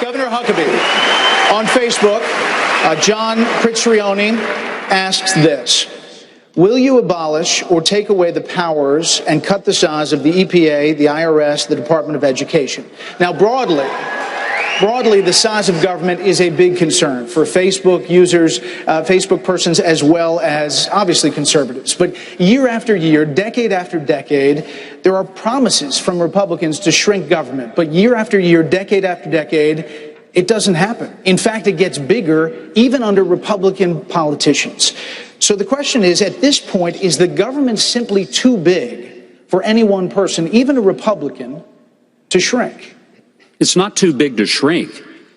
Governor Huckabee, on Facebook, John Pritzrioni asks this: will you abolish or take away the powers and cut the size of the EPA, the IRS, the Department of Education? Now, broadly, the size of government is a big concern for Facebook users, Facebook persons, as well as, obviously, conservatives. But year after year, decade after decade, there are promises from Republicans to shrink government. But year after year, decade after decade, it doesn't happen. In fact, it gets bigger, even under Republican politicians. So the question is, at this point, is the government simply too big for any one person, even a Republican, to shrink? It's not too big to shrink.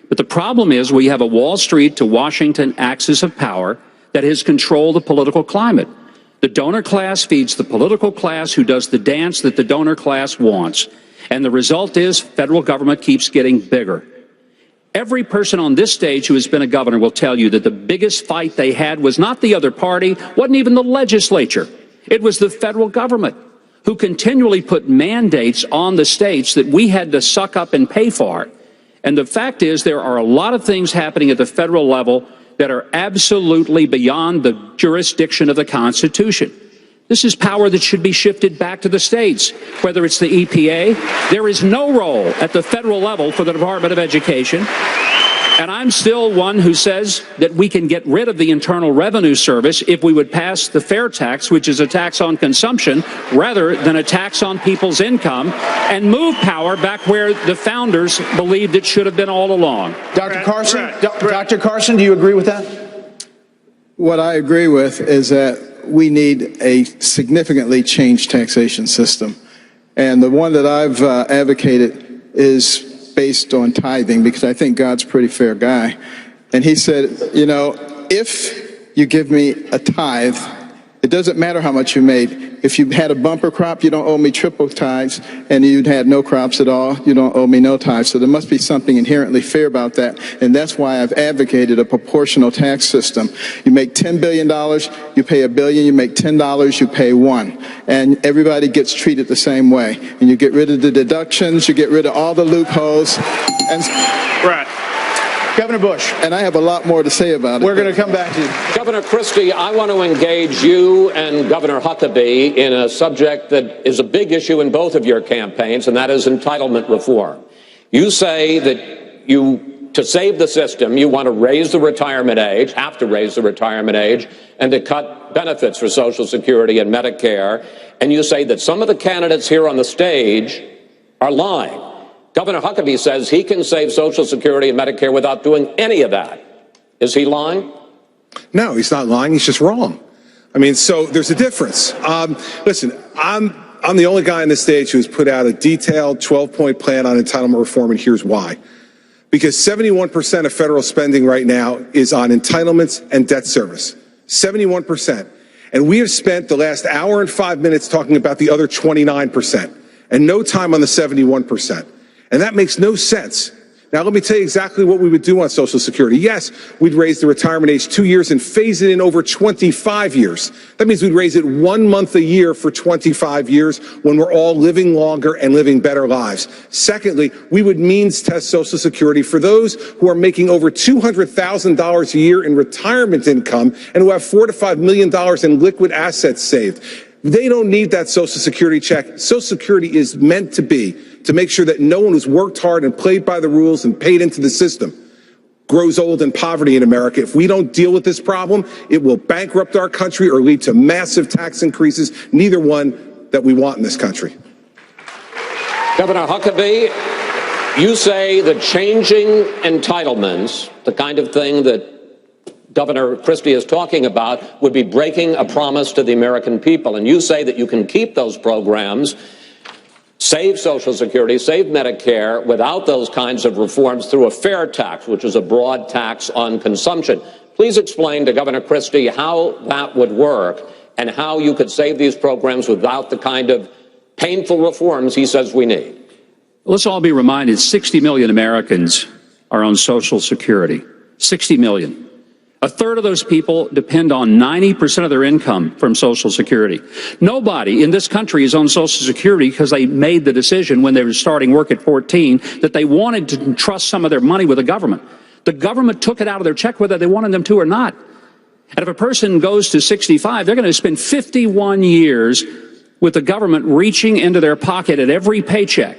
But the problem is we have a Wall Street to Washington axis of power that has controlled the political climate. The donor class feeds the political class, who does the dance that the donor class wants. And the result is federal government keeps getting bigger. Every person on this stage who has been a governor will tell you that the biggest fight they had was not the other party, wasn't even the legislature. It was the federal government, who continually put mandates on the states that we had to suck up and pay for. And the fact is, there are a lot of things happening at the federal level that are absolutely beyond the jurisdiction of the Constitution. This is power that should be shifted back to the states, whether it's the EPA. There is no role at the federal level for the Department of Education. And I'm still one who says that we can get rid of the Internal Revenue Service if we would pass the fair tax, which is a tax on consumption, rather than a tax on people's income, and move power back where the founders believed it should have been all along. Dr. Carson, Dr. Carson, do you agree with that? What I agree with is that we need a significantly changed taxation system. And the one that I've advocated is based on tithing, because I think God's a pretty fair guy. And he said, you know, if you give me a tithe, it doesn't matter how much you made. If you had a bumper crop, you don't owe me triple tithes, and you had no crops at all, you don't owe me no tithes. So there must be something inherently fair about that, and that's why I've advocated a proportional tax system. You make $10 billion, you pay $1 billion. You make $10, you pay $1, and everybody gets treated the same way. And you get rid of the deductions, you get rid of all the loopholes. And right. Governor Bush. And I have a lot more to say about it. We're going to come back to you. Governor Christie, I want to engage you and Governor Huckabee in a subject that is a big issue in both of your campaigns, and that is entitlement reform. You say that to save the system, you want to raise the retirement age, have to raise the retirement age, and to cut benefits for Social Security and Medicare. And you say that some of the candidates here on the stage are lying. Governor Huckabee says he can save Social Security and Medicare without doing any of that. Is he lying? No, he's not lying. He's just wrong. I mean, so there's a difference. Listen, I'm the only guy on the stage who's put out a detailed 12-point plan on entitlement reform, and here's why. Because 71% of federal spending right now is on entitlements and debt service. 71%. And we have spent the last hour and 5 minutes talking about the other 29%, and no time on the 71%. And that makes no sense. Now, let me tell you exactly what we would do on Social Security. Yes, we'd raise the retirement age 2 years and phase it in over 25 years. That means we'd raise it 1 month a year for 25 years when we're all living longer and living better lives. Secondly, we would means test Social Security for those who are making over $200,000 a year in retirement income and who have $4 to $5 million in liquid assets saved. They don't need that Social Security check. Social Security is meant to be to make sure that no one who's worked hard and played by the rules and paid into the system grows old in poverty in America. If we don't deal with this problem, it will bankrupt our country or lead to massive tax increases, neither one that we want in this country. Governor Huckabee, you say that changing entitlements, the kind of thing that Governor Christie is talking about, would be breaking a promise to the American people. And you say that you can keep those programs, save Social Security, save Medicare, without those kinds of reforms through a fair tax, which is a broad tax on consumption. Please explain to Governor Christie how that would work and how you could save these programs without the kind of painful reforms he says we need. Let's all be reminded 60 million Americans are on Social Security. 60 million. A third of those people depend on 90% of their income from Social Security. Nobody in this country is on Social Security because they made the decision when they were starting work at 14 that they wanted to trust some of their money with the government. The government took it out of their check whether they wanted them to or not. And if a person goes to 65, they're going to spend 51 years with the government reaching into their pocket at every paycheck.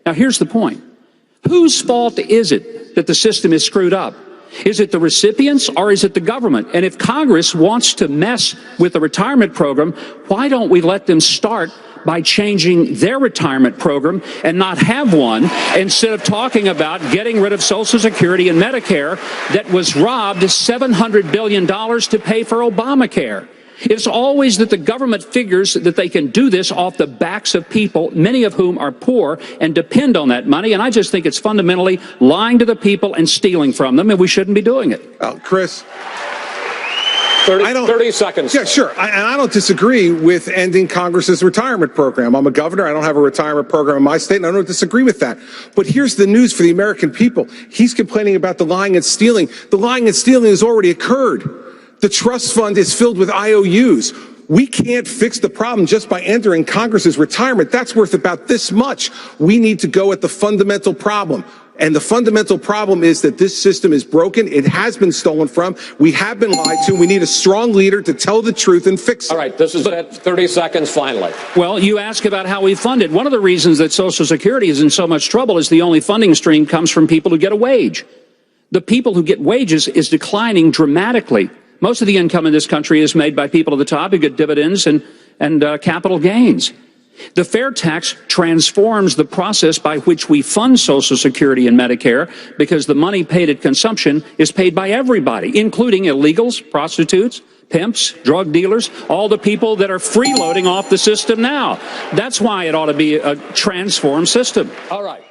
Now, here's the point. Whose fault is it that the system is screwed up? Is it the recipients or is it the government? And if Congress wants to mess with the retirement program, why don't we let them start by changing their retirement program and not have one, instead of talking about getting rid of Social Security and Medicare that was robbed $700 billion to pay for Obamacare? It's always that the government figures that they can do this off the backs of people, many of whom are poor and depend on that money. And I just think it's fundamentally lying to the people and stealing from them, and we shouldn't be doing it. Chris. 30 seconds. Yeah, sure. And I don't disagree with ending Congress's retirement program. I'm a governor. I don't have a retirement program in my state, and I don't disagree with that. But here's the news for the American people. He's complaining about the lying and stealing. The lying and stealing has already occurred. The trust fund is filled with IOUs. We can't fix the problem just by entering Congress's retirement. That's worth about this much. We need to go at the fundamental problem. And the fundamental problem is that this system is broken. It has been stolen from. We have been lied to. We need a strong leader to tell the truth and fix it. All right, this is it. 30 seconds finally. Well, you ask about how we fund it. One of the reasons that Social Security is in so much trouble is the only funding stream comes from people who get a wage. The people who get wages is declining dramatically. Most of the income in this country is made by people at the top who get dividends and capital gains. The fair tax transforms the process by which we fund Social Security and Medicare, because the money paid at consumption is paid by everybody, including illegals, prostitutes, pimps, drug dealers, all the people that are freeloading off the system now. That's why it ought to be a transformed system. All right.